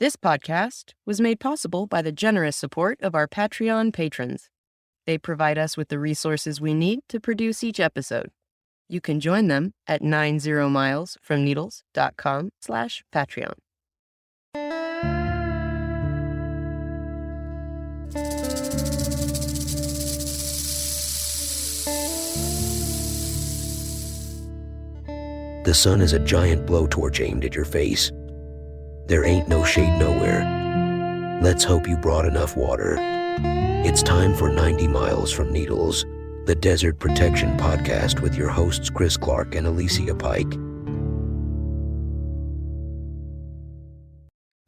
This podcast was made possible by the generous support of our Patreon patrons. They provide us with the resources we need to produce each episode. You can join them at 90milesfromneedles.com/Patreon. The sun is a giant blowtorch aimed at your face. There ain't no shade nowhere. Let's hope you brought enough water. It's time for 90 Miles from Needles, the Desert Protection Podcast with your hosts Chris Clark and Alicia Pike.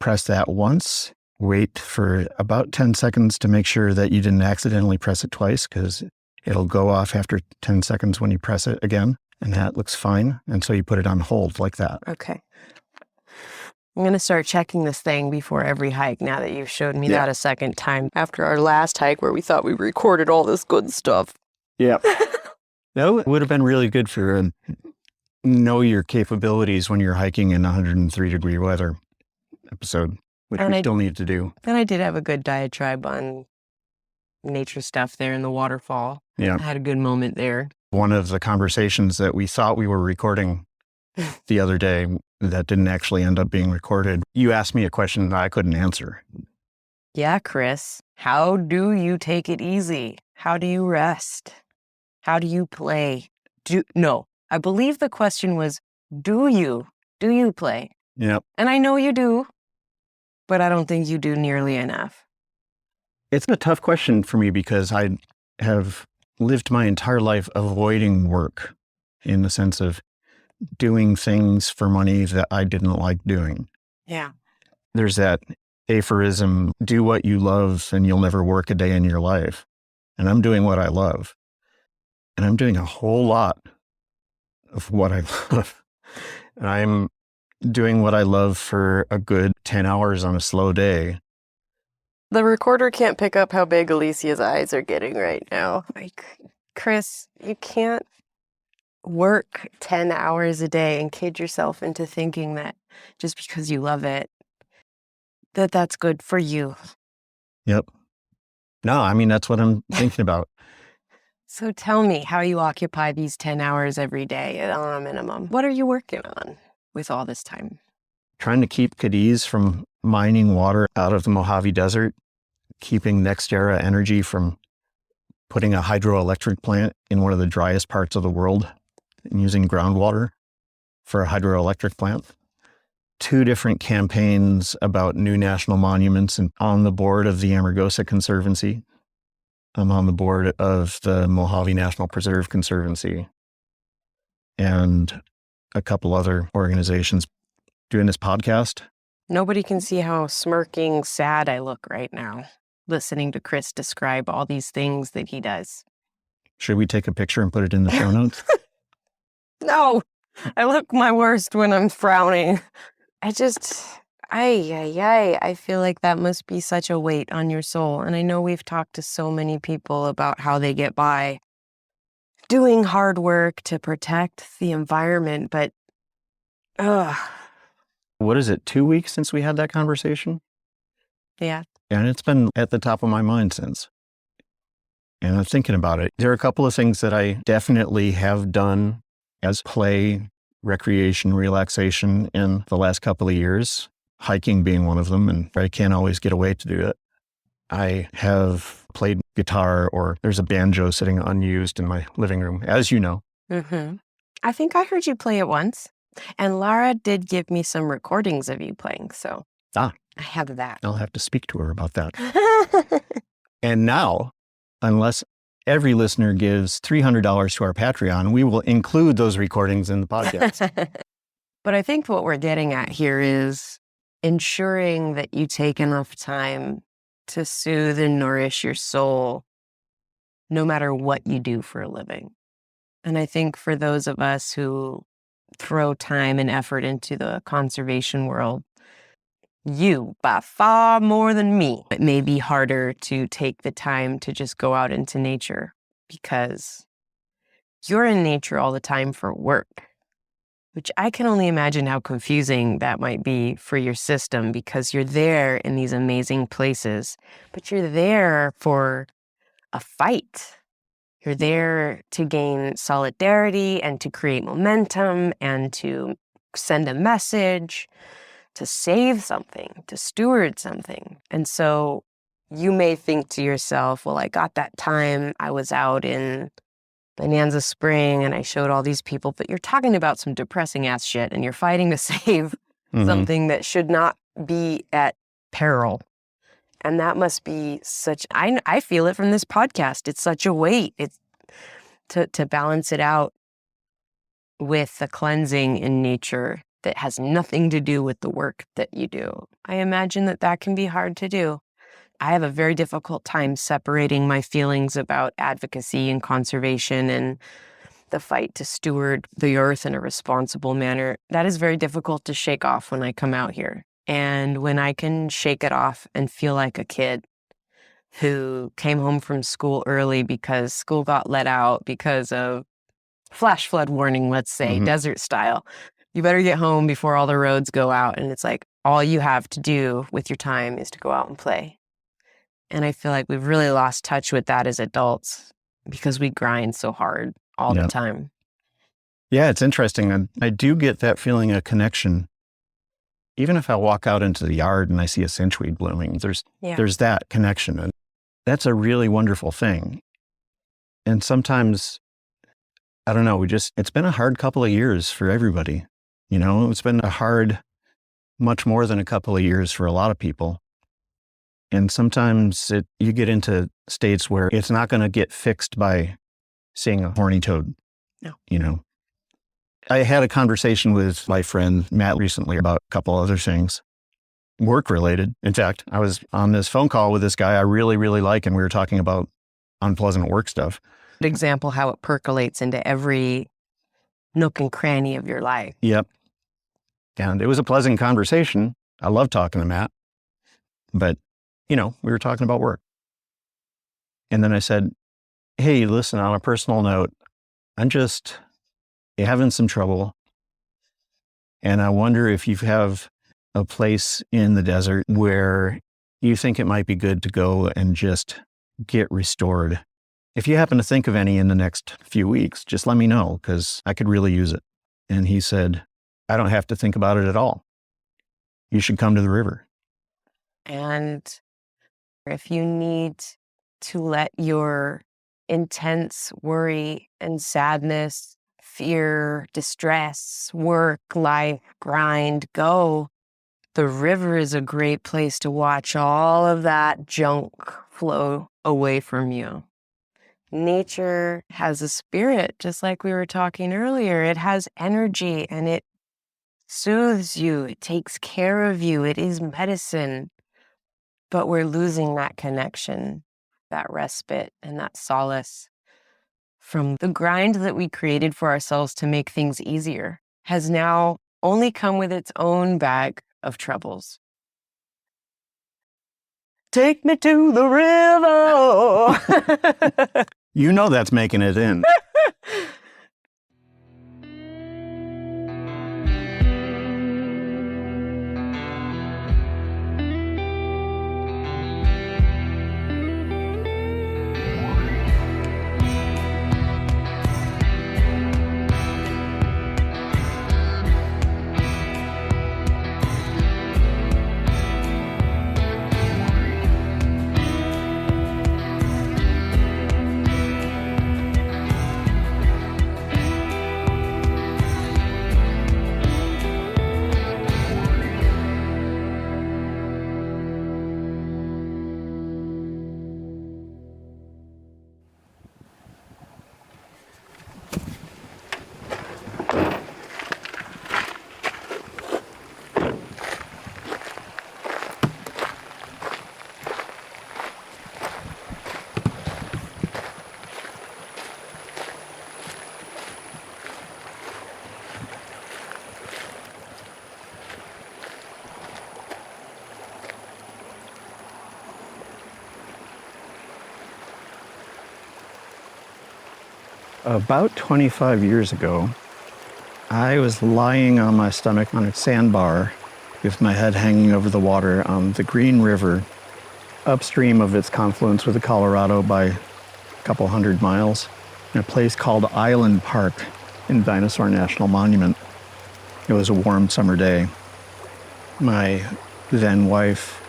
Press that once, wait for about 10 seconds to make sure that you didn't accidentally press it twice, because it'll go off after 10 seconds when you press it again, and that looks fine. And so you put it on hold like that. Okay. I'm going to start checking this thing before every hike now that you've showed me that a second time after our last hike where we thought we recorded all this good stuff. Yeah. That would have been really good for know your capabilities when you're hiking in 103-degree weather episode, which we still need to do. And I did have a good diatribe on nature stuff there in the waterfall. Yeah. I had a good moment there. One of the conversations that we thought we were recording the other day that didn't actually end up being recorded, you asked me a question that I couldn't answer. Yeah, Chris. How do you take it easy? How do you rest? How do you play? No, I believe the question was, do you play? Yep. And I know you do, but I don't think you do nearly enough. It's a tough question for me because I have lived my entire life avoiding work in the sense of doing things for money that I didn't like doing. Yeah. There's that aphorism, do what you love and you'll never work a day in your life. And I'm doing what I love. And I'm doing a whole lot of what I love. And I'm doing what I love for a good 10 hours on a slow day. The recorder can't pick up how big Alicia's eyes are getting right now. Like, Chris, you can't work 10 hours a day and kid yourself into thinking that just because you love it, that's good for you. Yep. No, I mean, that's what I'm thinking about. So tell me how you occupy these 10 hours every day on a minimum. What are you working on with all this time? Trying to keep Cadiz from mining water out of the Mojave Desert, keeping NextEra Energy from putting a hydroelectric plant in one of the driest parts of the world and using groundwater for a hydroelectric plant. 2 different campaigns about new national monuments, and on the board of the Amargosa Conservancy. I'm on the board of the Mojave National Preserve Conservancy and a couple other organizations doing this podcast. Nobody can see how smirking sad I look right now, listening to Chris describe all these things that he does. Should we take a picture and put it in the show notes? No, I look my worst when I'm frowning. I feel like that must be such a weight on your soul. And I know we've talked to so many people about how they get by doing hard work to protect the environment, but What is it, 2 weeks since we had that conversation? Yeah. And it's been at the top of my mind since. And I'm thinking about it. There are a couple of things that I definitely have done as play, recreation, relaxation in the last couple of years, hiking being one of them, and I can't always get away to do it. I have played guitar, or there's a banjo sitting unused in my living room, as you know. Mm-hmm. I think I heard you play it once, and Lara did give me some recordings of you playing, so I have that. I'll have to speak to her about that. And now, unless every listener gives $300 to our Patreon, we will include those recordings in the podcast. But I think what we're getting at here is ensuring that you take enough time to soothe and nourish your soul, no matter what you do for a living. And I think for those of us who throw time and effort into the conservation world, you, by far more than me, it may be harder to take the time to just go out into nature because you're in nature all the time for work. which I can only imagine how confusing that might be for your system, because you're there in these amazing places, but you're there for a fight. You're there to gain solidarity and to create momentum and to send a message, to save something, to steward something. And so you may think to yourself, well, I got that time I was out in Bonanza Spring and I showed all these people, but you're talking about some depressing ass shit and you're fighting to save something that should not be at peril. And that must be such, I feel it from this podcast. It's such a weight. It's to balance it out with the cleansing in nature that has nothing to do with the work that you do. I imagine that can be hard to do. I have a very difficult time separating my feelings about advocacy and conservation and the fight to steward the earth in a responsible manner. That is very difficult to shake off when I come out here. And when I can shake it off and feel like a kid who came home from school early because school got let out because of flash flood warning, let's say, desert style. You better get home before all the roads go out. And it's like, all you have to do with your time is to go out and play. And I feel like we've really lost touch with that as adults because we grind so hard all the time. Yeah, it's interesting. I do get that feeling of connection. Even if I walk out into the yard and I see a cinchweed blooming, there's that connection. And that's a really wonderful thing. And sometimes, I don't know, it's been a hard couple of years for everybody. You know, it's been much more than a couple of years for a lot of people. And sometimes you get into states where it's not going to get fixed by seeing a horny toad. No. You know, I had a conversation with my friend Matt recently about a couple other things, work related. In fact, I was on this phone call with this guy I really, really like, and we were talking about unpleasant work stuff. An example how it percolates into every nook and cranny of your life. Yep. And it was a pleasant conversation. I love talking to Matt, but you know, we were talking about work. And then I said, hey, listen, on a personal note, I'm just having some trouble. And I wonder if you have a place in the desert where you think it might be good to go and just get restored. If you happen to think of any in the next few weeks, just let me know because I could really use it. And he said, I don't have to think about it at all. You should come to the river. And if you need to let your intense worry and sadness, fear, distress, work, life, grind go, the river is a great place to watch all of that junk flow away from you. Nature has a spirit, just like we were talking earlier. It has energy and it soothes you. It takes care of you. It is medicine. But we're losing that connection, that respite, and that solace from the grind that we created for ourselves to make things easier has now only come with its own bag of troubles. Take me to the river. You know that's making it in. About 25 years ago, I was lying on my stomach on a sandbar with my head hanging over the water on the Green River, upstream of its confluence with the Colorado by a couple 100 miles, in a place called Island Park in Dinosaur National Monument. It was a warm summer day. My then wife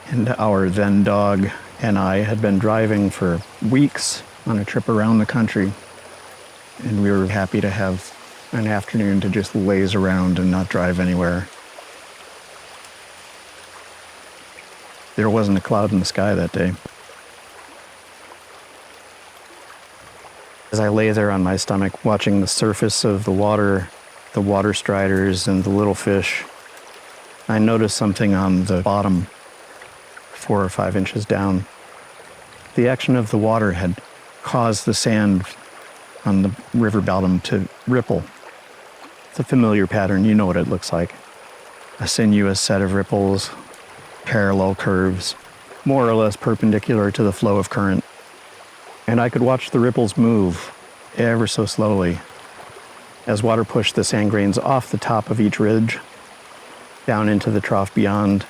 and our then dog and I had been driving for weeks on a trip around the country, and we were happy to have an afternoon to just laze around and not drive anywhere. There wasn't a cloud in the sky that day. As I lay there on my stomach, watching the surface of the water striders and the little fish, I noticed something on the bottom, 4 or 5 inches down. The action of the water had caused the sand on the river bottom to ripple. It's a familiar pattern, you know what it looks like. A sinuous set of ripples, parallel curves, more or less perpendicular to the flow of current. And I could watch the ripples move ever so slowly as water pushed the sand grains off the top of each ridge, down into the trough beyond,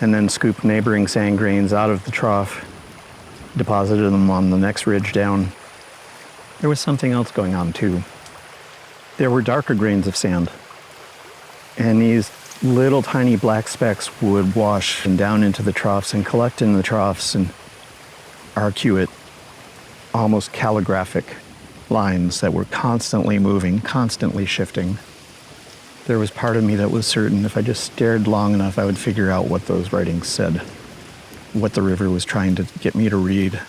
and then scooped neighboring sand grains out of the trough, deposited them on the next ridge down. There was something else going on too. There were darker grains of sand, and these little tiny black specks would wash down into the troughs and collect in the troughs and arcuate, almost calligraphic lines that were constantly moving, constantly shifting. There was part of me that was certain if I just stared long enough, I would figure out what those writings said, what the river was trying to get me to read.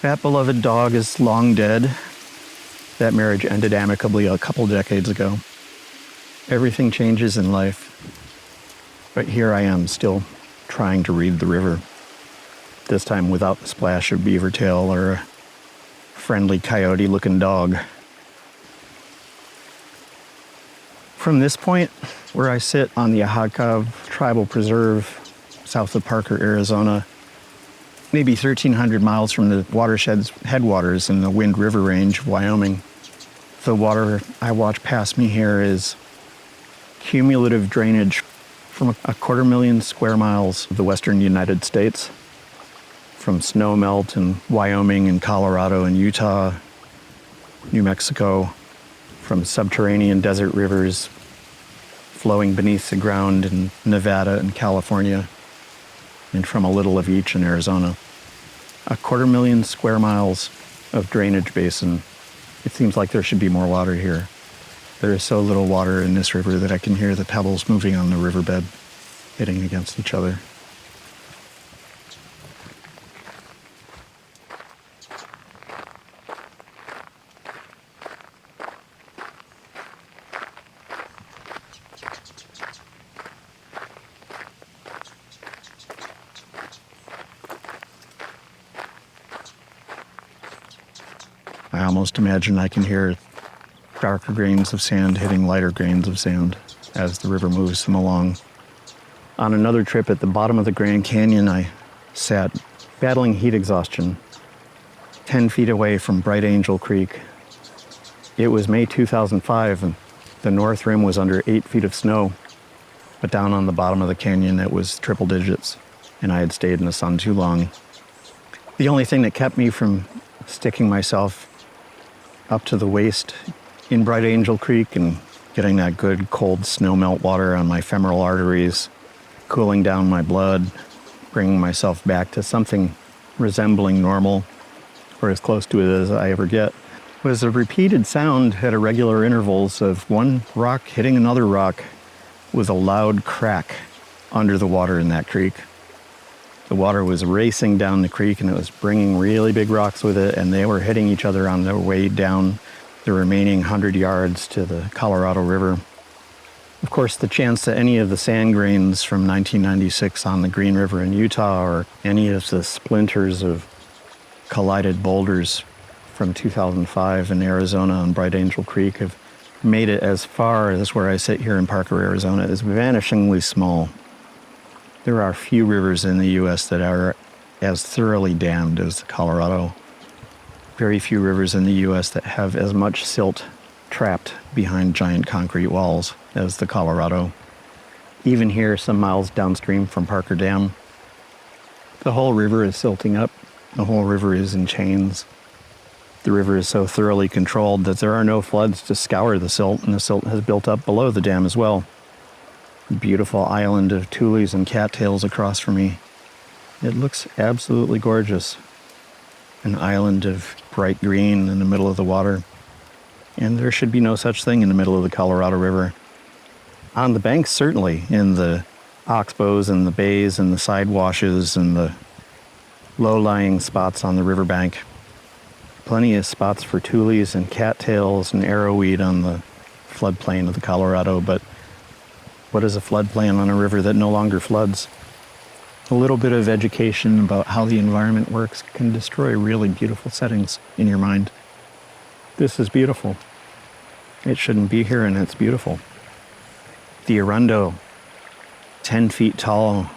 That beloved dog is long dead. That marriage ended amicably a couple decades ago. Everything changes in life. But here I am, still trying to read the river. This time without the splash of beaver tail or a friendly coyote-looking dog. From this point, where I sit on the Ahadkov Tribal Preserve, south of Parker, Arizona, maybe 1,300 miles from the watershed's headwaters in the Wind River Range of Wyoming. The water I watch pass me here is cumulative drainage from a 250,000 square miles of the western United States, from snowmelt in Wyoming and Colorado and Utah, New Mexico, from subterranean desert rivers flowing beneath the ground in Nevada and California, and from a little of each in Arizona. 250,000 square miles of drainage basin. It seems like there should be more water here. There is so little water in this river that I can hear the pebbles moving on the riverbed, hitting against each other. I almost imagine I can hear darker grains of sand hitting lighter grains of sand as the river moves them along. On another trip at the bottom of the Grand Canyon, I sat battling heat exhaustion, 10 feet away from Bright Angel Creek. It was May 2005, and the north rim was under 8 feet of snow, but down on the bottom of the canyon it was triple digits, and I had stayed in the sun too long. The only thing that kept me from sticking myself up to the waist in Bright Angel Creek and getting that good cold snowmelt water on my femoral arteries, cooling down my blood, bringing myself back to something resembling normal, or as close to it as I ever get, was a repeated sound at irregular intervals of one rock hitting another rock with a loud crack under the water in that creek. The water was racing down the creek, and it was bringing really big rocks with it, and they were hitting each other on their way down the remaining 100 yards to the Colorado River. Of course, the chance that any of the sand grains from 1996 on the Green River in Utah or any of the splinters of collided boulders from 2005 in Arizona on Bright Angel Creek have made it as far as where I sit here in Parker, Arizona is vanishingly small. There are few rivers in the U.S. that are as thoroughly dammed as the Colorado. Very few rivers in the U.S. that have as much silt trapped behind giant concrete walls as the Colorado. Even here, some miles downstream from Parker Dam, the whole river is silting up. The whole river is in chains. The river is so thoroughly controlled that there are no floods to scour the silt, and the silt has built up below the dam as well. The beautiful island of tules and cattails across from me. It looks absolutely gorgeous. An island of bright green in the middle of the water. And there should be no such thing in the middle of the Colorado River. On the banks, certainly, in the oxbows and the bays and the side washes and the low-lying spots on the riverbank. Plenty of spots for tules and cattails and arrowweed on the floodplain of the Colorado, but what is a floodplain on a river that no longer floods? A little bit of education about how the environment works can destroy really beautiful settings in your mind. This is beautiful. It shouldn't be here, and it's beautiful. The Arundo, 10 feet tall,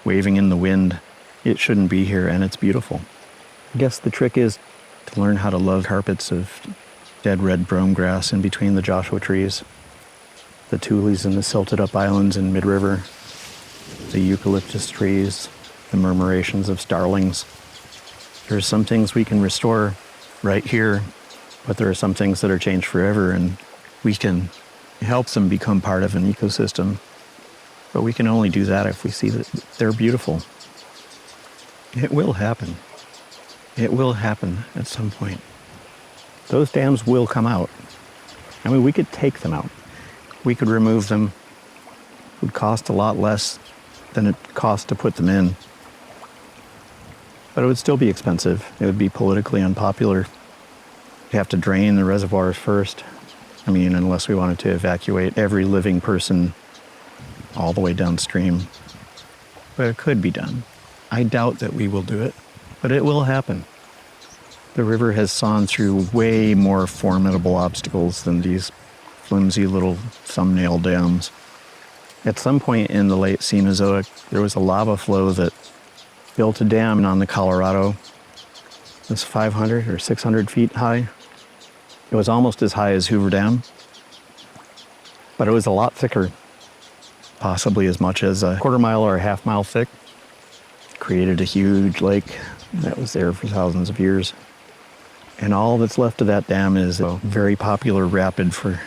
waving in the wind. It shouldn't be here, and it's beautiful. I guess the trick is to learn how to love carpets of dead red brome grass in between the Joshua trees, the tules and the silted up islands in mid-river, the eucalyptus trees, the murmurations of starlings. There are some things we can restore right here, but there are some things that are changed forever, and we can help them become part of an ecosystem. But we can only do that if we see that they're beautiful. It will happen. It will happen at some point. Those dams will come out. I mean, we could take them out. We could remove them. It would cost a lot less than it costs to put them in. But it would still be expensive. It would be politically unpopular. You'd have to drain the reservoirs first. I mean, unless we wanted to evacuate every living person all the way downstream. But it could be done. I doubt that we will do it, but it will happen. The river has sawn through way more formidable obstacles than these flimsy little thumbnail dams. At some point in the late Cenozoic, there was a lava flow that built a dam on the Colorado. It was 500 or 600 feet high. It was almost as high as Hoover Dam, but it was a lot thicker, possibly as much as a quarter mile or a half mile thick. Created a huge lake that was there for thousands of years. And all that's left of that dam is a very popular rapid for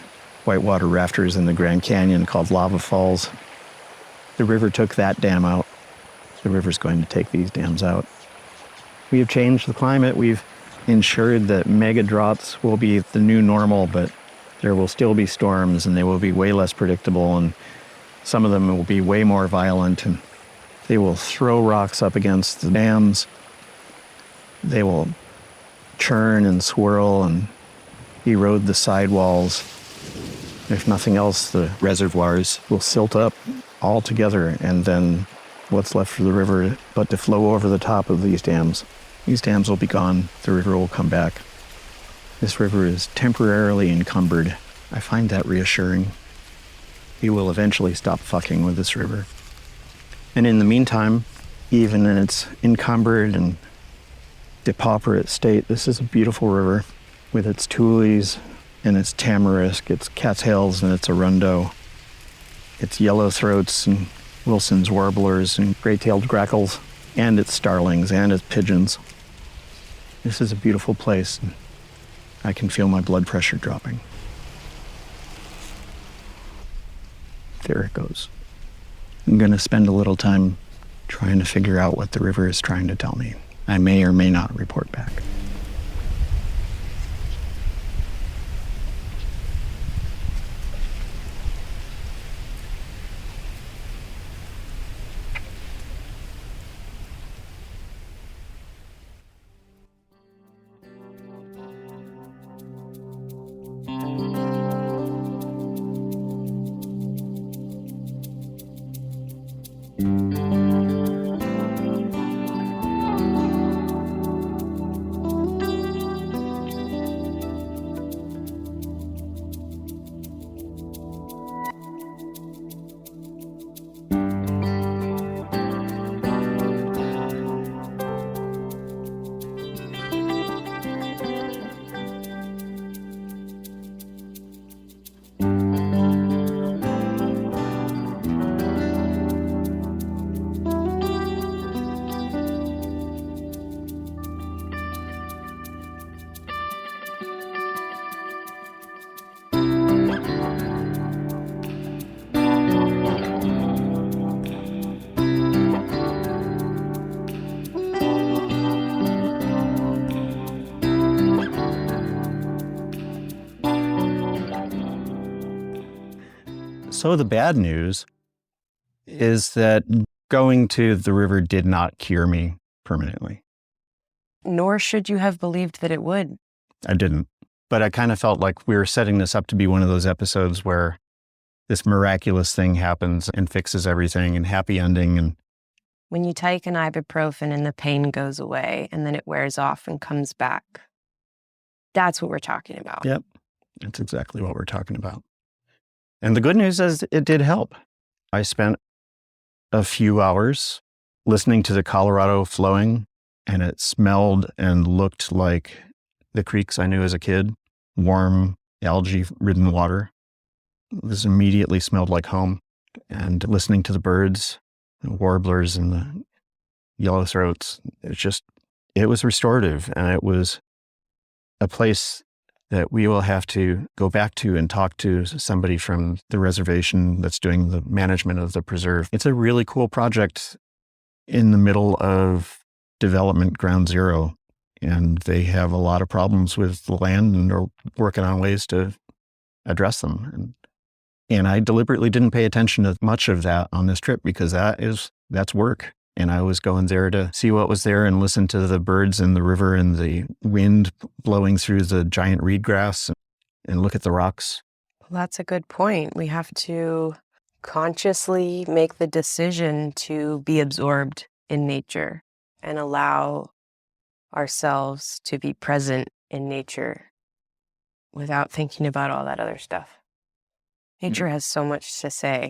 whitewater rafters in the Grand Canyon called Lava Falls. The river took that dam out. The river's going to take these dams out. We have changed the climate. We've ensured that mega droughts will be the new normal, but there will still be storms, and they will be way less predictable, and some of them will be way more violent, and they will throw rocks up against the dams. They will churn and swirl and erode the sidewalls. If nothing else, the reservoirs will silt up altogether, and then what's left for the river but to flow over the top of these dams. These dams will be gone. The river will come back. This river is temporarily encumbered. I find that reassuring. We will eventually stop fucking with this river. And in the meantime, even in its encumbered and depauperate state, this is a beautiful river with its tules and its tamarisk, its cattails and its arundo, its yellowthroats and Wilson's warblers and gray-tailed grackles, and its starlings and its pigeons. This is a beautiful place, and I can feel my blood pressure dropping. There it goes. I'm going to spend a little time trying to figure out what the river is trying to tell me. I may or may not report back. So the bad news is that going to the river did not cure me permanently. Nor should you have believed that it would. I didn't. But I kind of felt like we were setting this up to be one of those episodes where this miraculous thing happens and fixes everything and happy ending. And when you take an ibuprofen and the pain goes away and then it wears off and comes back. That's what we're talking about. Yep. That's exactly what we're talking about. And the good news is it did help. I spent a few hours listening to the Colorado flowing, and it smelled and looked like the creeks I knew as a kid, warm, algae-ridden water. This immediately smelled like home. And listening to the birds, the warblers and the yellowthroats, it was restorative. And it was a place that we will have to go back to and talk to somebody from the reservation that's doing the management of the preserve. It's a really cool project in the middle of development ground zero. And they have a lot of problems with the land and they're working on ways to address them. And I deliberately didn't pay attention to much of that on this trip because that's work. And I was going there to see what was there and listen to the birds and the river and the wind blowing through the giant reed grass and look at the rocks. Well, that's a good point. We have to consciously make the decision to be absorbed in nature and allow ourselves to be present in nature without thinking about all that other stuff. Nature has so much to say,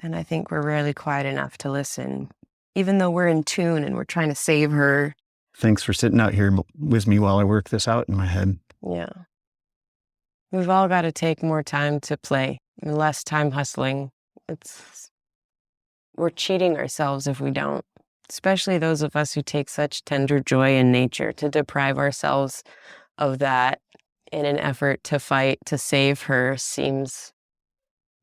and I think we're rarely quiet enough to listen, even though we're in tune and we're trying to save her. Thanks for sitting out here with me while I work this out in my head. Yeah. We've all got to take more time to play and less time hustling. We're cheating ourselves if we don't, especially those of us who take such tender joy in nature. To deprive ourselves of that in an effort to fight to save her seems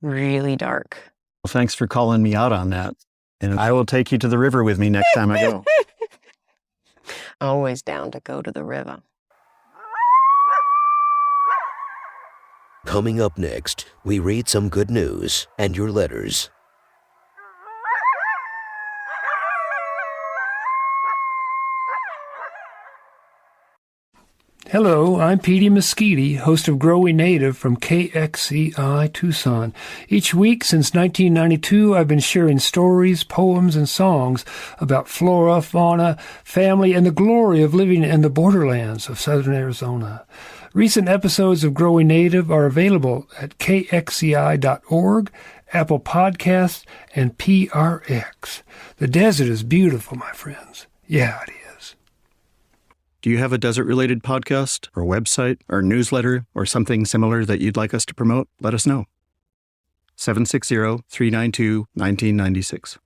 really dark. Well, thanks for calling me out on that. And I will take you to the river with me next time I go. Always down to go to the river. Coming up next, we read some good news and your letters. Hello, I'm Petey Mesquite, host of Growing Native from KXCI Tucson. Each week since 1992, I've been sharing stories, poems, and songs about flora, fauna, family, and the glory of living in the borderlands of southern Arizona. Recent episodes of Growing Native are available at kxci.org, Apple Podcasts, and PRX. The desert is beautiful, my friends. Yeah, it is. Do you have a desert-related podcast or website or newsletter or something similar that you'd like us to promote? Let us know. 760-392-1996.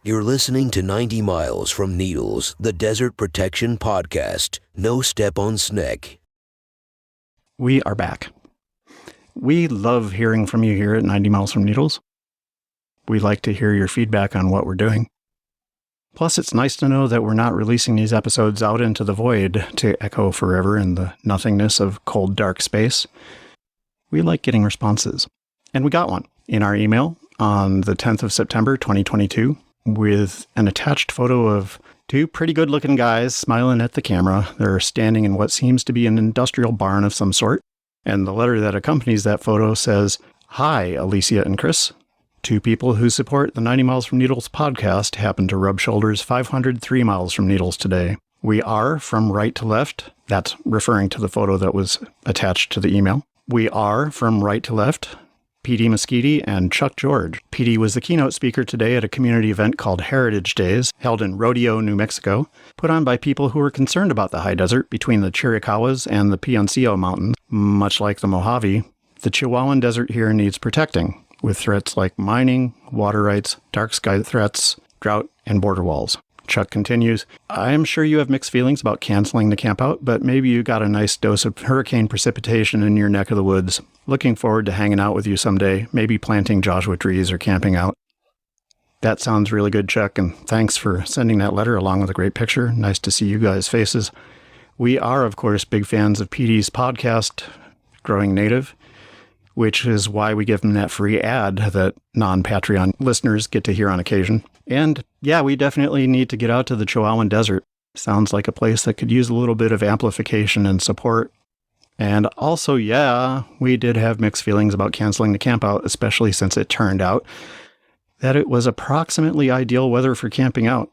You're listening to 90 Miles from Needles, the Desert Protection Podcast. No step on Sneck. We are back. We love hearing from you here at 90 Miles from Needles. We like to hear your feedback on what we're doing. Plus, it's nice to know that we're not releasing these episodes out into the void to echo forever in the nothingness of cold, dark space. We like getting responses. And we got one in our email on the 10th of September, 2022, with an attached photo of two pretty good-looking guys smiling at the camera. They're standing in what seems to be an industrial barn of some sort. And the letter that accompanies that photo says, "Hi, Alicia and Chris. Two people who support the 90 Miles from Needles podcast happen to rub shoulders 503 miles from Needles today. We are from right to left." That's referring to the photo that was attached to the email. "We are from right to left, Petey Mesquite and Chuck George. Petey was the keynote speaker today at a community event called Heritage Days, held in Rodeo, New Mexico, put on by people who were concerned about the high desert between the Chiricahuas and the Piancillo Mountains. Much like the Mojave, the Chihuahuan Desert here needs protecting, with threats like mining, water rights, dark sky threats, drought, and border walls." Chuck continues, "I'm sure you have mixed feelings about canceling the campout, but maybe you got a nice dose of hurricane precipitation in your neck of the woods. Looking forward to hanging out with you someday, maybe planting Joshua trees or camping out." That sounds really good, Chuck, and thanks for sending that letter along with a great picture. Nice to see you guys' faces. We are, of course, big fans of Petey's podcast, Growing Native. which is why we give them that free ad that non-Patreon listeners get to hear on occasion. And yeah, we definitely need to get out to the Chihuahuan Desert. Sounds like a place that could use a little bit of amplification and support. And also, yeah, we did have mixed feelings about canceling the campout, especially since it turned out that it was approximately ideal weather for camping out,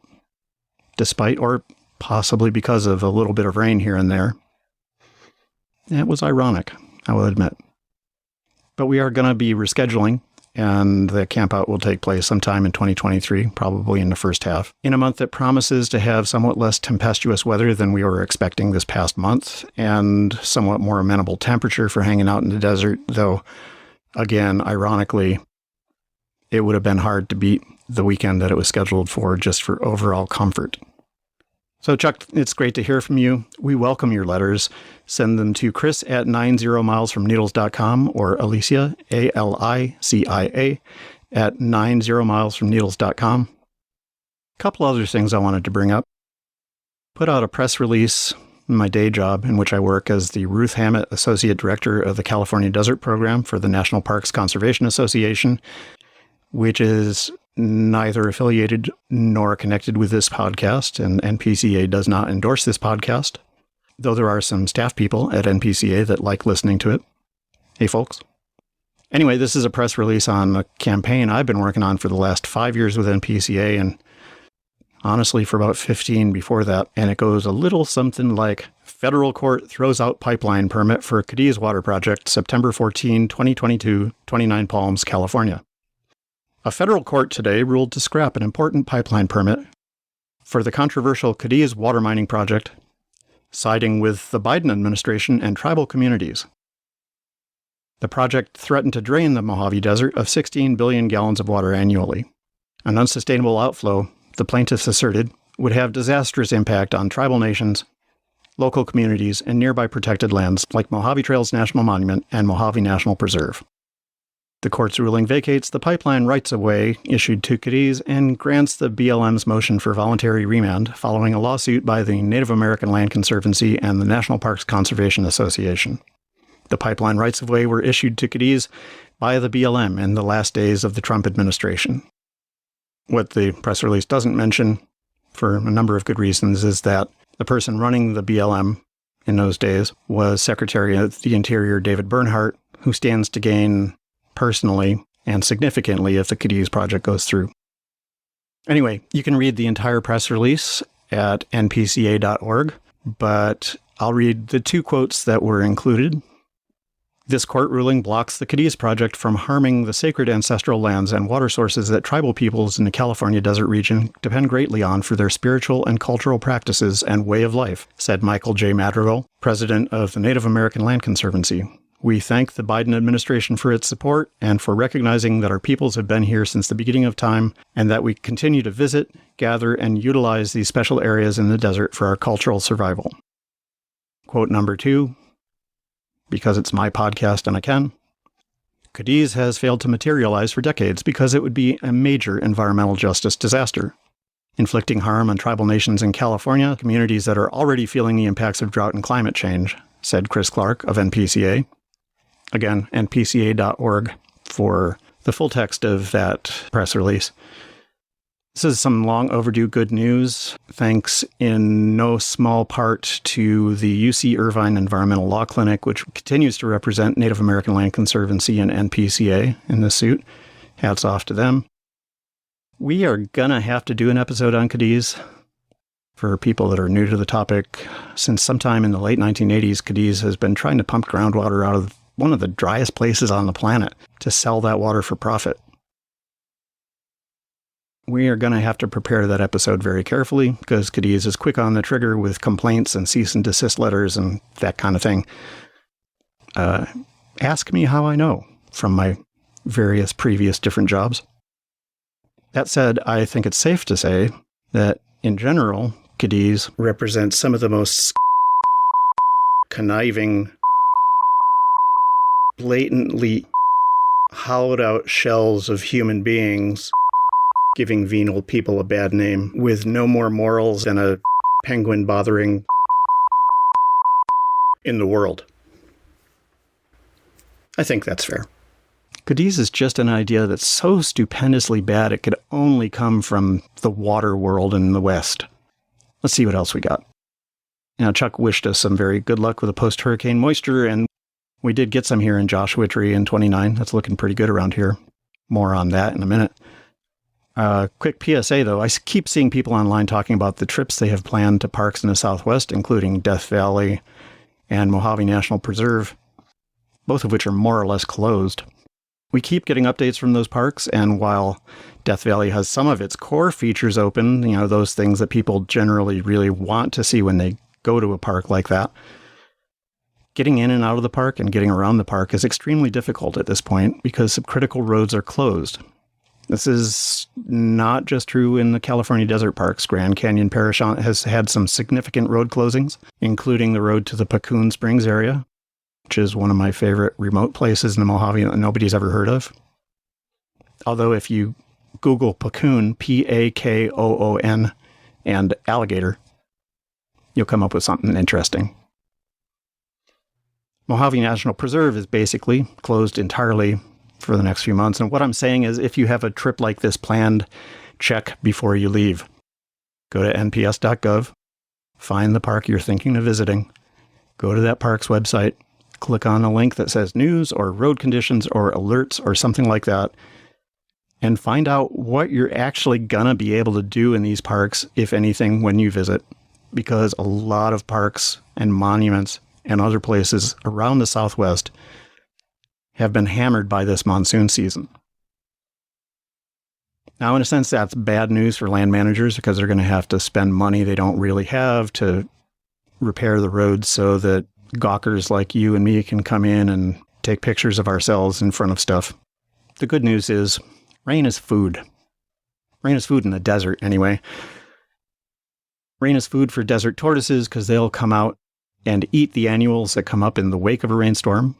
despite or possibly because of a little bit of rain here and there. It was ironic, I will admit. But we are going to be rescheduling, and the campout will take place sometime in 2023, probably in the first half, in a month that promises to have somewhat less tempestuous weather than we were expecting this past month, and somewhat more amenable temperature for hanging out in the desert, though, again, ironically, it would have been hard to beat the weekend that it was scheduled for just for overall comfort. So, Chuck, it's great to hear from you. We welcome your letters. Send them to Chris at 90milesfromneedles.com or Alicia, Alicia, at 90milesfromneedles.com. A couple other things I wanted to bring up. Put out a press release in my day job, in which I work as the Ruth Hammett Associate Director of the California Desert Program for the National Parks Conservation Association, which is neither affiliated nor connected with this podcast, and NPCA does not endorse this podcast, though there are some staff people at NPCA that like listening to it. Hey, folks. Anyway, this is a press release on a campaign I've been working on for the last 5 years with NPCA, and honestly for about 15 before that, and it goes a little something like, Federal Court throws out pipeline permit for Cadiz water project, September 14, 2022, 29 Palms, California. A federal court today ruled to scrap an important pipeline permit for the controversial Cadiz water mining project, siding with the Biden administration and tribal communities. The project threatened to drain the Mojave Desert of 16 billion gallons of water annually. An unsustainable outflow, the plaintiffs asserted, would have disastrous impact on tribal nations, local communities, and nearby protected lands like Mojave Trails National Monument and Mojave National Preserve. The court's ruling vacates the pipeline rights-of-way issued to Cadiz and grants the BLM's motion for voluntary remand following a lawsuit by the Native American Land Conservancy and the National Parks Conservation Association. The pipeline rights-of-way were issued to Cadiz by the BLM in the last days of the Trump administration. What the press release doesn't mention, for a number of good reasons, is that the person running the BLM in those days was Secretary of the Interior David Bernhardt, who stands to gain personally and significantly if the Cadiz project goes through. Anyway, you can read the entire press release at npca.org, but I'll read the two quotes that were included. This court ruling blocks the Cadiz project from harming the sacred ancestral lands and water sources that tribal peoples in the California desert region depend greatly on for their spiritual and cultural practices and way of life, said Michael J. Madrigal, president of the Native American Land Conservancy. We thank the Biden administration for its support and for recognizing that our peoples have been here since the beginning of time and that we continue to visit, gather, and utilize these special areas in the desert for our cultural survival. Quote number 2, because it's my podcast and I can. Cadiz has failed to materialize for decades because it would be a major environmental justice disaster, inflicting harm on tribal nations in California, communities that are already feeling the impacts of drought and climate change, said Chris Clark of NPCA. Again, npca.org for the full text of that press release. This is some long overdue good news, thanks in no small part to the UC Irvine Environmental Law Clinic, which continues to represent Native American Land Conservancy and NPCA in this suit. Hats off to them. We are gonna have to do an episode on Cadiz. For people that are new to the topic, since sometime in the late 1980s, Cadiz has been trying to pump groundwater out of one of the driest places on the planet to sell that water for profit. We are going to have to prepare that episode very carefully because Cadiz is quick on the trigger with complaints and cease and desist letters and that kind of thing. Ask me how I know from my various previous different jobs. That said, I think it's safe to say that, in general, Cadiz represents some of the most conniving, blatantly hollowed out shells of human beings giving venal people a bad name with no more morals than a penguin bothering in the world. I think that's fair. Cadiz is just an idea that's so stupendously bad it could only come from the water world in the West. Let's see what else we got. Now, Chuck wished us some very good luck with the post-hurricane moisture, and we did get some here in Joshua Tree in 29. That's looking pretty good around here. More on that in a minute. Quick PSA, though. I keep seeing people online talking about the trips they have planned to parks in the Southwest, including Death Valley and Mojave National Preserve, both of which are more or less closed. We keep getting updates from those parks, and while Death Valley has some of its core features open, those things that people generally really want to see when they go to a park like that, getting in and out of the park and getting around the park is extremely difficult at this point because some critical roads are closed. This is not just true in the California desert parks. Grand Canyon Parish has had some significant road closings, including the road to the Pacoon Springs area, which is one of my favorite remote places in the Mojave that nobody's ever heard of. Although if you Google Pacoon, Pakoon, and alligator, you'll come up with something interesting. Mojave National Preserve is basically closed entirely for the next few months. And what I'm saying is, if you have a trip like this planned, check before you leave. Go to nps.gov, find the park you're thinking of visiting, go to that park's website, click on a link that says news or road conditions or alerts or something like that, and find out what you're actually going to be able to do in these parks, if anything, when you visit. Because a lot of parks and monuments and other places around the Southwest have been hammered by this monsoon season. Now, in a sense, that's bad news for land managers because they're going to have to spend money they don't really have to repair the roads so that gawkers like you and me can come in and take pictures of ourselves in front of stuff. The good news is rain is food. Rain is food in the desert, anyway. Rain is food for desert tortoises because they'll come out and eat the annuals that come up in the wake of a rainstorm,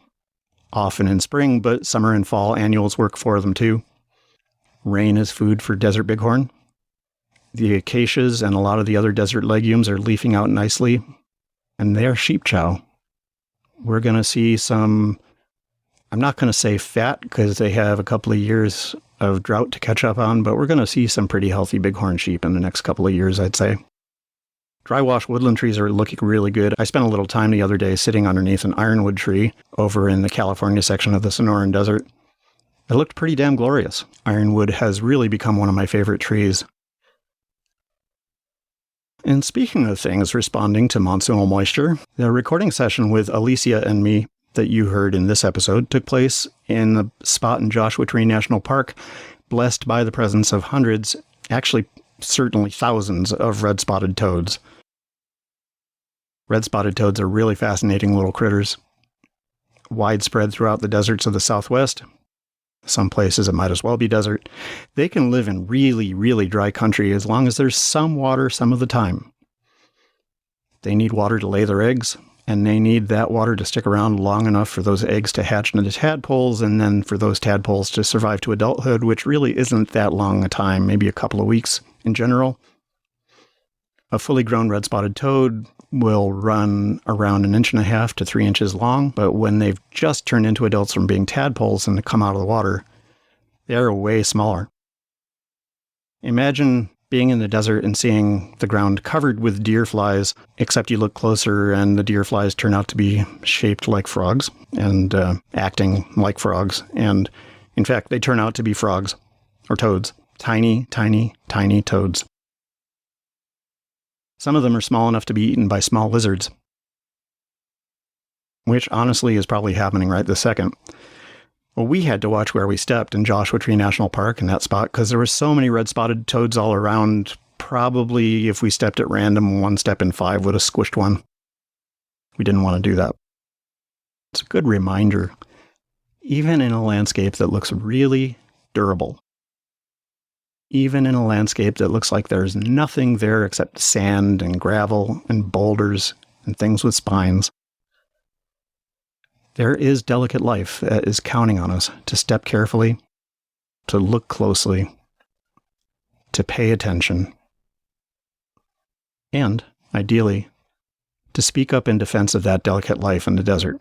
often in spring, but summer and fall annuals work for them too. Rain is food for desert bighorn. The acacias and a lot of the other desert legumes are leafing out nicely, and they're sheep chow. We're going to see some, I'm not going to say fat because they have a couple of years of drought to catch up on, but we're going to see some pretty healthy bighorn sheep in the next couple of years, I'd say. Dry wash woodland trees are looking really good. I spent a little time the other day sitting underneath an ironwood tree over in the California section of the Sonoran Desert. It looked pretty damn glorious. Ironwood has really become one of my favorite trees. And speaking of things responding to monsoonal moisture, the recording session with Alicia and me that you heard in this episode took place in the spot in Joshua Tree National Park, blessed by the presence of hundreds, actually certainly thousands of red-spotted toads. Red-spotted toads are really fascinating little critters, widespread throughout the deserts of the Southwest. Some places it might as well be desert. They can live in really, really dry country as long as there's some water some of the time. They need water to lay their eggs, and they need that water to stick around long enough for those eggs to hatch into tadpoles, and then for those tadpoles to survive to adulthood, which really isn't that long a time, maybe a couple of weeks in general. A fully grown red-spotted toad will run around 1.5 inches to 3 inches long, but when they've just turned into adults from being tadpoles and come out of the water, they're way smaller. Imagine being in the desert and seeing the ground covered with deer flies, except you look closer and the deer flies turn out to be shaped like frogs and acting like frogs. And in fact, they turn out to be frogs or toads. Tiny, tiny, tiny toads. Some of them are small enough to be eaten by small lizards, which honestly is probably happening right this second. Well, we had to watch where we stepped in Joshua Tree National Park in that spot because there were so many red-spotted toads all around. Probably if we stepped at random, 1 step in 5 would have squished one. We didn't want to do that. It's a good reminder, even in a landscape that looks really durable, even in a landscape that looks like there's nothing there except sand and gravel and boulders and things with spines, there is delicate life that is counting on us to step carefully, to look closely, to pay attention, and, ideally, to speak up in defense of that delicate life in the desert.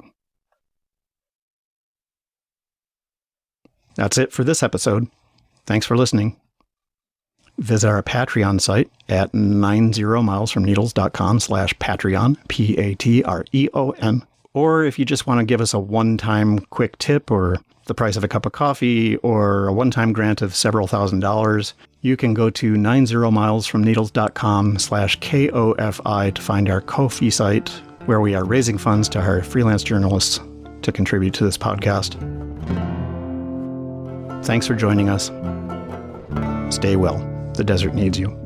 That's it for this episode. Thanks for listening. Visit our Patreon site at 90milesfromneedles.com/Patreon, Patreon. Or if you just want to give us a one-time quick tip or the price of a cup of coffee or a one-time grant of several $1,000s, you can go to 90milesfromneedles.com/KOFI to find our Ko-fi site where we are raising funds to hire freelance journalists to contribute to this podcast. Thanks for joining us. Stay well. The desert needs you.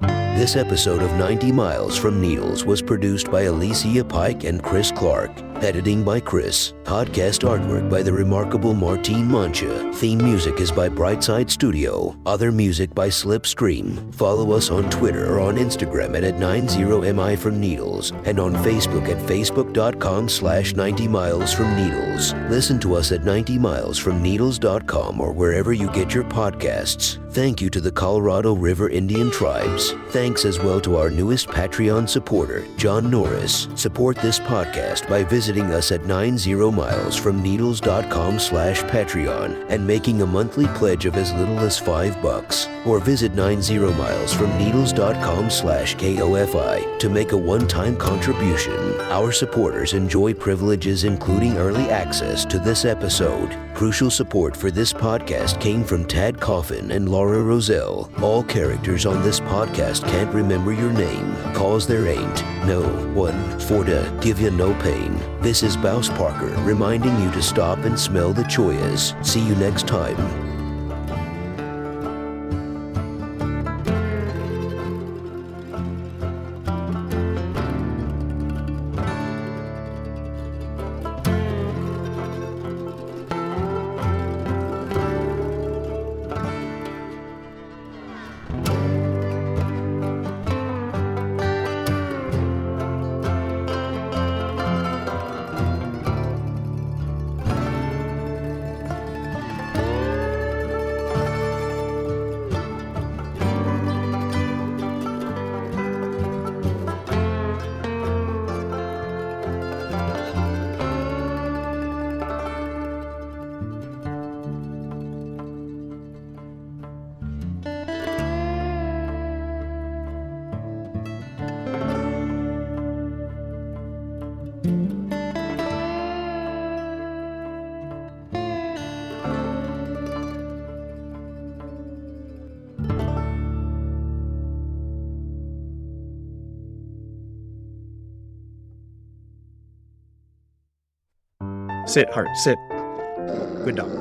This episode of 90 Miles from Needles was produced by Alicia Pike and Chris Clark. Editing by Chris. Podcast artwork by the remarkable Martine Mancha. Theme music is by Brightside Studio. Other music by Slipstream. Follow us on Twitter or on Instagram at 90mi from Needles and on Facebook at facebook.com/90 miles from Needles. Listen to us at 90milesfromneedles.com or wherever you get your podcasts. Thank you to the Colorado River Indian Tribes. Thanks as well to our newest Patreon supporter, John Norris. Support this podcast by visiting us at 90milesfromneedles.com/Patreon and making a monthly pledge of as little as $5. Or visit 90milesfromneedles.com/KOFI to make a one-time contribution. Our supporters enjoy privileges including early access to this episode. Crucial support for this podcast came from Tad Coffin and Laura Roselle. All characters on this podcast can't remember your name, cause there ain't no one for to give you no pain. This is Bouse Parker reminding you to stop and smell the choyas. See you next time. Sit, Hart, sit. Good dog.